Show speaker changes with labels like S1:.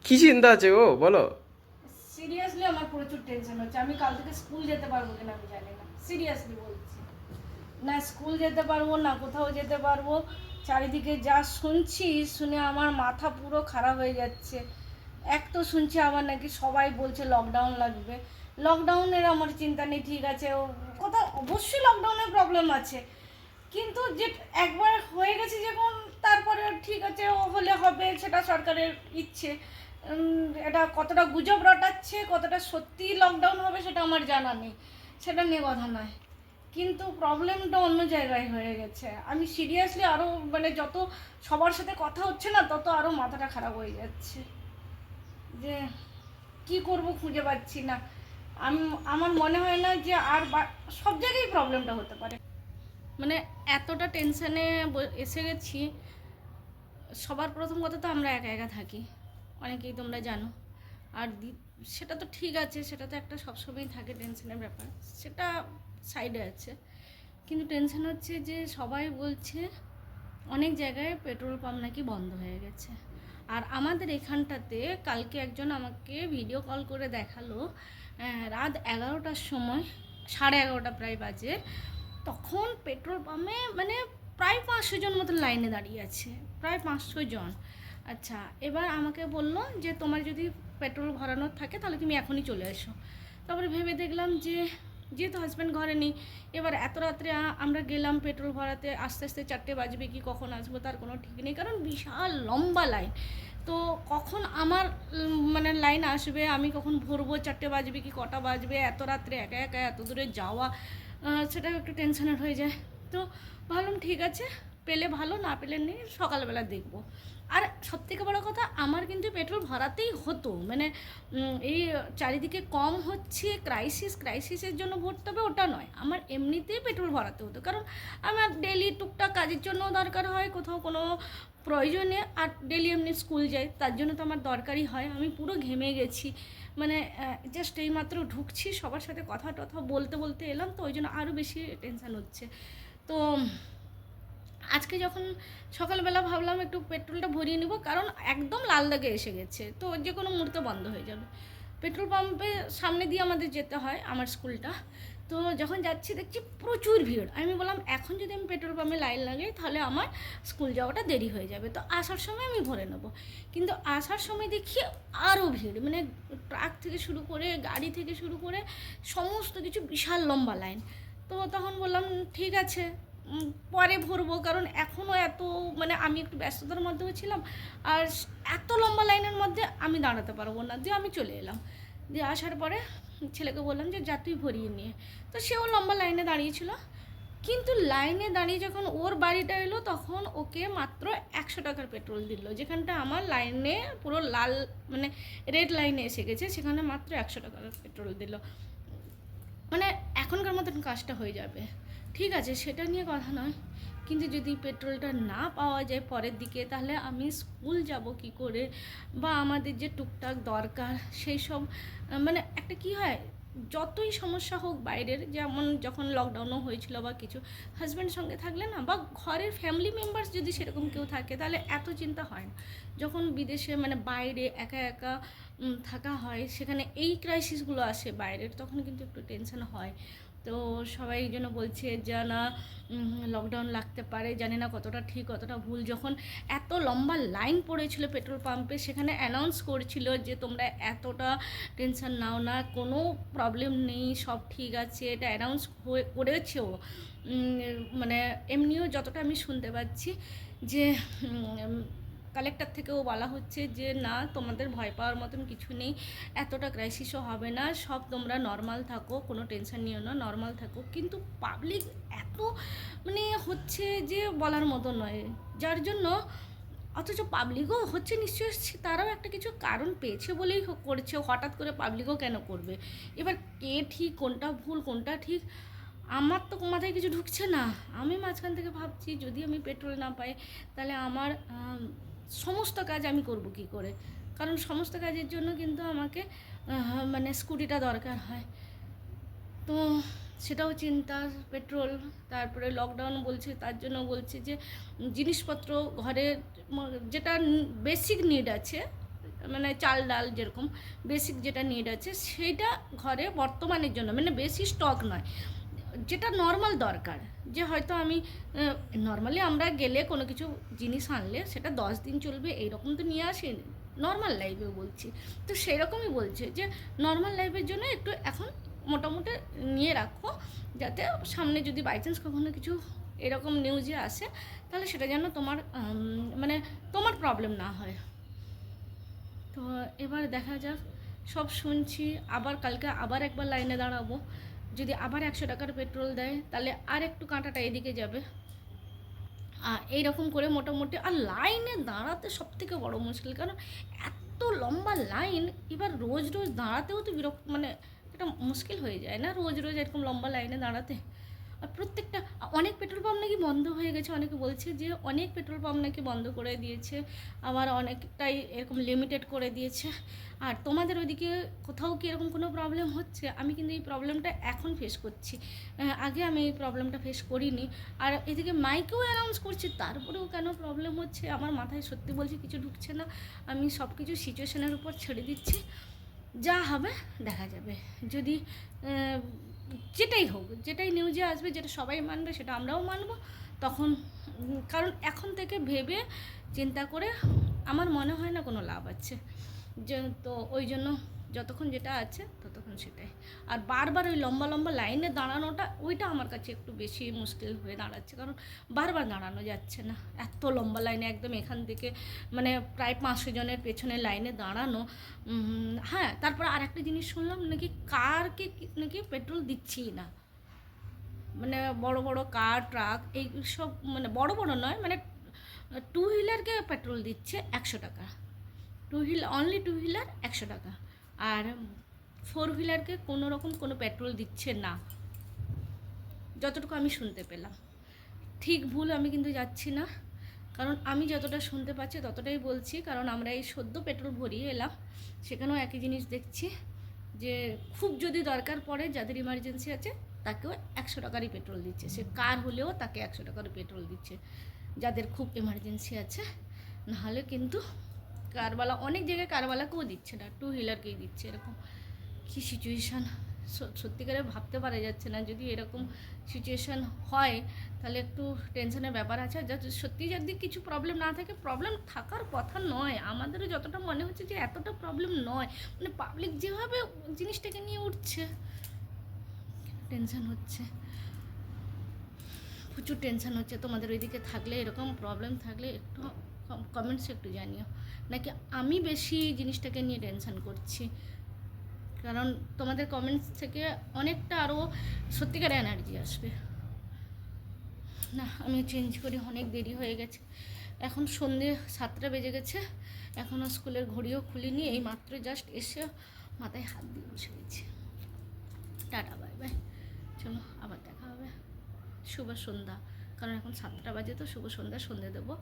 S1: কি চিন্তা আছে ও বলো?
S2: সিরিয়াসলি আমার প্রচুর টেনশন হচ্ছে। আমি কাল থেকে স্কুল যেতে পারবো কিনা আমি জানি না, সিরিয়াসলি বলছি। না স্কুল যেতে পারবো না কোথাও যেতে পারবো। চারিদিকে যা শুনছি, শুনে আমার মাথা পুরো খারাপ হয়ে যাচ্ছে। এক তো শুনছি আবার নাকি সবাই বলছে লকডাউন লাগবে। লকডাউনের আমার চিন্তা নেই, ঠিক আছে, কোথাও অবশ্যই লকডাউনের প্রবলেম আছে, কিন্তু যে একবার হয়ে গেছে যখন, তারপরে ঠিক আছে হলে হবে, সেটা সরকারের ইচ্ছে। এটা কতটা গুজব রটাচ্ছে, কতটা সত্যি লকডাউন হবে সেটা আমার জানা নেই, সেটা নিয়ে কথা নয়। কিন্তু প্রবলেমটা অন্য জায়গায় হয়ে গেছে। আমি সিরিয়াসলি আরও মানে যত সবার সাথে কথা হচ্ছে না, তত আরও মাথাটা খারাপ হয়ে যাচ্ছে যে কি করব খুঁজে পাচ্ছি না। আমার মনে হয় না যে আর সব জায়গায় প্রবলেমটা হতে পারে। মানে এতটা টেনশানে এসে গেছি। সবার প্রথম কথা তো আমরা একা একা থাকি, অনেকেই তোমরা জানো। আর সেটা তো ঠিক আছে, সেটা তো একটা সবসময়ই থাকে টেনশনের ব্যাপার, সেটা সাইডে আছে। কিন্তু টেনশন হচ্ছে যে সবাই বলছে অনেক জায়গায় পেট্রোল পাম্প নাকি বন্ধ হয়ে গেছে। আর আমাদের এখানটাতে কালকে একজন আমাকে ভিডিও কল করে দেখালো, রাত 11টার সময়, 11:30 প্রায় বাজে, তখন পেট্রোল পাম্পে মানে প্রায় 500 জন মতো লাইনে দাঁড়িয়ে আছে, প্রায় 500 জন। আচ্ছা, এবার আমাকে বললো যে তোমার যদি পেট্রোল ভরানোর থাকে তাহলে তুমি এখনই চলে এসো। তারপরে ভেবে দেখলাম যে যেহেতু হাজব্যান্ড ঘরে নেই, এবার এত রাত্রে আমরা গেলাম পেট্রোল ভরাতে, আস্তে আস্তে 4টে বাজবে কি কখন আসবো তার কোনো ঠিক নেই, কারণ বিশাল লম্বা লাইন। তো কখন আমার মানে লাইন আসবে, আমি কখন ভরবো, 4টে বাজবে কি কটা বাজবে, এত রাত্রে একা একা এত দূরে যাওয়া, সেটা একটু টেনশনের হয়ে যায়। তো ভাবলাম ঠিক আছে, পেলে ভালো, না পেলে নেই, সকালবেলা দেখবো। আর সবথেকে বড়ো কথা, আমার কিন্তু পেট্রোল ভরাতেই হতো, মানে এই চারিদিকে কম হচ্ছে ক্রাইসিসের জন্য ভরতে হবে ওটা নয়, আমার এমনিতেই পেট্রোল ভরাতে হতো, কারণ আমার ডেলি টুকটাক কাজের জন্য দরকার হয়, কোথাও কোনো প্রয়োজনে, আর ডেলি এমনি স্কুল যাই, তার জন্য তো আমার দরকারই হয়। আমি পুরো ঘেমে গেছি, মানে জাস্ট এইমাত্র ঢুকছি, সবার সাথে কথা টথা বলতে বলতে এলাম, তো ওই জন্য আরও বেশি টেনশান হচ্ছে। তো আজকে যখন সকালবেলা ভাবলাম একটু পেট্রোলটা ভরিয়ে নিব, কারণ একদম লাল দাগে এসে গেছে, তো যে কোনো মুহূর্তে বন্ধ হয়ে যাবে। পেট্রোল পাম্পের সামনে দিয়ে আমাদের যেতে হয় আমার স্কুলটা। তো যখন যাচ্ছি দেখছি প্রচুর ভিড়। আমি বললাম এখন যদি আমি পেট্রোল পাম্পে লাইন লাগাই তাহলে আমার স্কুল যাওয়াটা দেরি হয়ে যাবে, তো আসার সময় আমি ভরে নেব। কিন্তু আসার সময় দেখি আরও ভিড়, মানে ট্রাক থেকে শুরু করে গাড়ি থেকে শুরু করে সমস্ত কিছু, বিশাল লম্বা লাইন। তো তখন বললাম ঠিক আছে, পরে ভরবো, কারণ এখনও এত, মানে আমি একটু ব্যস্ততার মধ্যেও ছিলাম, আর এত লম্বা লাইনের মধ্যে আমি দাঁড়াতে পারবো না, দিয়ে আমি চলে এলাম। দিয়ে আসার পরে ছেলেকে বললাম যে যা তুই ভরিয়ে নিয়ে, তো সেও লম্বা লাইনে দাঁড়িয়েছিল। কিন্তু লাইনে দাঁড়িয়ে যখন ওর বাড়িটা এলো, তখন ওকে মাত্র 100 টাকার পেট্রোল দিল, যেখানটা আমার লাইনে পুরো লাল, মানে রেড লাইনে এসে গেছে, সেখানে মাত্র 100 টাকার পেট্রোল দিল। মানে এখনকার মতন কাজটা হয়ে যাবে, ঠিক আছে, সেটা নিয়ে কথা নয়, কিন্তু যদি পেট্রোলটা না পাওয়া যায় পরের দিকে, তাহলে আমি স্কুল যাব কি করে, বা আমাদের যে টুকটাক দরকার সেই সব, মানে একটা কি হয়, যতই সমস্যা হোক বাইরের, যেমন যখন লকডাউনও হয়েছিল বা কিছু, হাজব্যান্ড সঙ্গে থাকলে না, বা ঘরের ফ্যামিলি মেম্বার্স যদি সেরকম কেউ থাকে, তাহলে এত চিন্তা হয় না। যখন বিদেশে মানে বাইরে একা একা থাকা হয়, সেখানে এই ক্রাইসিসগুলো আসে বাইরের, তখন কিন্তু একটু টেনশন হয়। তো সবাই এই জন্য বলছে যে না লকডাউন লাগতে পারে, জানি না কতটা ঠিক কতটা ভুল। যখন এত লম্বা লাইন পড়েছিল পেট্রোল পাম্পে, সেখানে অ্যানাউন্স করছিল যে তোমরা এতটা টেনশন নাও না, কোনো প্রবলেম নেই, সব ঠিক আছে, এটা অ্যানাউন্স করেছেও। মানে এমনিও যতটা আমি শুনতে পাচ্ছি যে কালেক্টর থেকেও বলা হচ্ছে যে না, তোমাদের ভয় পাওয়ার মতন কিছু নেই, এতটা ক্রাইসিসও হবে না, সব তোমরা নর্মাল থাকো, কোনো টেনশন নিও না, নর্মাল থাকো। কিন্তু পাবলিক এত মানে হচ্ছে যে বলার মতো নয়, যার জন্য, অথচ পাবলিকও হচ্ছে নিশ্চয়ই তারাও একটা কিছু কারণ পেয়েছে বলেই করছে, হঠাৎ করে পাবলিকও কেন করবে। এবার কে ঠিক, কোনটা ভুল, কোনটা ঠিক, আমার তো মাথায় কিছু ঢুকছে না। আমি মাঝখান থেকে ভাবছি যদি আমি পেট্রোল না পাই, তাহলে আমার সমস্ত কাজ আমি করব কি করে, কারণ সমস্ত কাজের জন্য কিন্তু আমাকে মানে স্কুটিটা দরকার হয়। তো সেটাও চিন্তা, পেট্রোল, তারপরে লকডাউন বলছে, তার জন্য বলছে যে জিনিসপত্র ঘরে যেটা বেসিক নিড আছে, মানে চাল ডাল যেরকম বেসিক যেটা নিড আছে সেইটা ঘরে বর্তমানের জন্য, মানে বেশি স্টক নয়, যেটা নর্মাল দরকার। যে হয়তো আমি নর্মালি আমরা গেলে কোনো কিছু জিনিস আনলে সেটা 10 দিন চলবে এইরকম তো নিয়ে আসি নর্মাল লাইফে বলছি। তো সেই রকমই বলছে যে নর্মাল লাইফের জন্য একটু এখন মোটামুটি নিয়ে রাখো, যাতে সামনে যদি বাই চান্স কখনো কিছু এরকম নিউজে আসে তাহলে সেটা যেন তোমার মানে তোমার প্রবলেম না হয়। তো এবার দেখা যাক, সব শুনছি, আবার কালকে আবার একবার লাইনে দাঁড়াবো, যদি আবার 100 টাকার পেট্রোল দেয় তাহলে আর একটু কাঁটাটা এদিকে যাবে। এইরকম করে মোটামুটি, আর লাইনে দাঁড়াতে সবথেকে বড় মুশকিল, কারণ এত লম্বা লাইন, এবার রোজ রোজ দাঁড়াতেও তো বিরক্ত, মানে এটা মুশকিল হয়ে যায় না রোজ রোজ এরকম লম্বা লাইনে দাঁড়াতে। আর প্রত্যেকটা, অনেক পেট্রোল পাম্প নাকি বন্ধ হয়ে গেছে, অনেকে বলছে যে অনেক পেট্রোল পাম্প নাকি বন্ধ করে দিয়েছে, আবার অনেকটাই এরকম লিমিটেড করে দিয়েছে। আর তোমাদের ওইদিকে কোথাও কি এরকম কোনো প্রবলেম হচ্ছে? আমি কিন্তু এই প্রবলেমটা এখন ফেস করছি, আগে আমি এই প্রবলেমটা ফেস করিনি। আর এদিকে মাইকেও অ্যানাউন্স করছে, তারপরেও কেন প্রবলেম হচ্ছে আমার মাথায় সত্যি বলছি কিছু ঢুকছে না। আমি সব কিছু সিচুয়েশনের উপর ছেড়ে দিচ্ছি, যা হবে দেখা যাবে। যদি যেটাই হোক, যেটাই নিউজে আসবে, যেটা সবাই মানবে সেটা আমরাও মানব তখন। কারণ এখন থেকে ভেবে চিন্তা করে আমার মনে হয় না কোনো লাভ আছে, যে তো ওই জন্য যতক্ষণ যেটা আছে ততক্ষণ সেটাই। আর বারবার ওই লম্বা লম্বা লাইনে দাঁড়ানোটা, ওইটা আমার কাছে একটু বেশি মুশকিল হয়ে দাঁড়াচ্ছে, কারণ বারবার দাঁড়ানো যাচ্ছে না এত লম্বা লাইনে, একদম এখান থেকে মানে প্রায় 500 জনের পেছনে লাইনে দাঁড়ানো। হ্যাঁ, তারপর আর একটা জিনিস শুনলাম নাকি কারকে নাকি পেট্রোল দিচ্ছেই না, মানে বড় বড় কার ট্রাক এই সব, মানে বড় বড় নয়, মানে টু হুইলারকে পেট্রোল দিচ্ছে 100 টাকা, অনলি টু হুইলার 100 টাকা, আর 4 হুইলারকে কোনো রকম কোনো পেট্রোল দিচ্ছে না, যতটুকু আমি শুনতে পেলাম। ঠিক ভুল আমি কিন্তু যাচ্ছি না, কারণ আমি যতটা শুনতে পাচ্ছি ততটাই বলছি, কারণ আমরা এই সদ্য পেট্রোল ভরিয়ে এলাম, সেখানেও একই জিনিস দেখছি যে খুব যদি দরকার পড়ে, যাদের ইমার্জেন্সি আছে তাকেও 100 টাকারই পেট্রোল দিচ্ছে, সে কার হলেও তাকে 100 টাকারই পেট্রোল দিচ্ছে যাদের খুব এমার্জেন্সি আছে। নাহলে কিন্তু কারওয়ালা, অনেক জায়গায় কারওয়ালাকেও দিচ্ছে না, টু হুইলারকেই দিচ্ছে। এরকম কী সিচুয়েশান, সত্যিকারে ভাবতে পারা যাচ্ছে না। যদি এরকম সিচুয়েশান হয় তাহলে একটু টেনশনের ব্যাপার আছে। যা সত্যি যদি কিছু প্রবলেম না থাকে, প্রবলেম থাকার কথা নয়, আমাদেরও যতটা মনে হচ্ছে যে এতটা প্রবলেম নয়, মানে পাবলিক যেভাবে জিনিসটাকে নিয়ে উঠছে, টেনশন হচ্ছে, প্রচুর টেনশন হচ্ছে। তোমাদের ওইদিকে থাকলে, এরকম প্রবলেম থাকলে একটু কমেন্টসে একটু জানিও, নাকি আমি বেশি জিনিসটাকে নিয়ে টেনশন করছি, কারণ তোমাদের কমেন্টস থেকে অনেকটা আরও সত্যিকার এনার্জি আসবে। না, আমি চেঞ্জ করি, অনেক দেরি হয়ে গেছে, এখন সন্ধে 7টা বেজে গেছে, এখনও স্কুলের ঘড়িও খুলিনি, এই মাত্র জাস্ট এসে মাথায় হাত দিয়ে বসে গেছি। টাটা, বাই বাই, চলো আবার দেখা হবে, শুভ সন্ধ্যা, কারণ এখন 7টা বাজে, তো শুভ সন্ধ্যা, সন্ধে দেবো।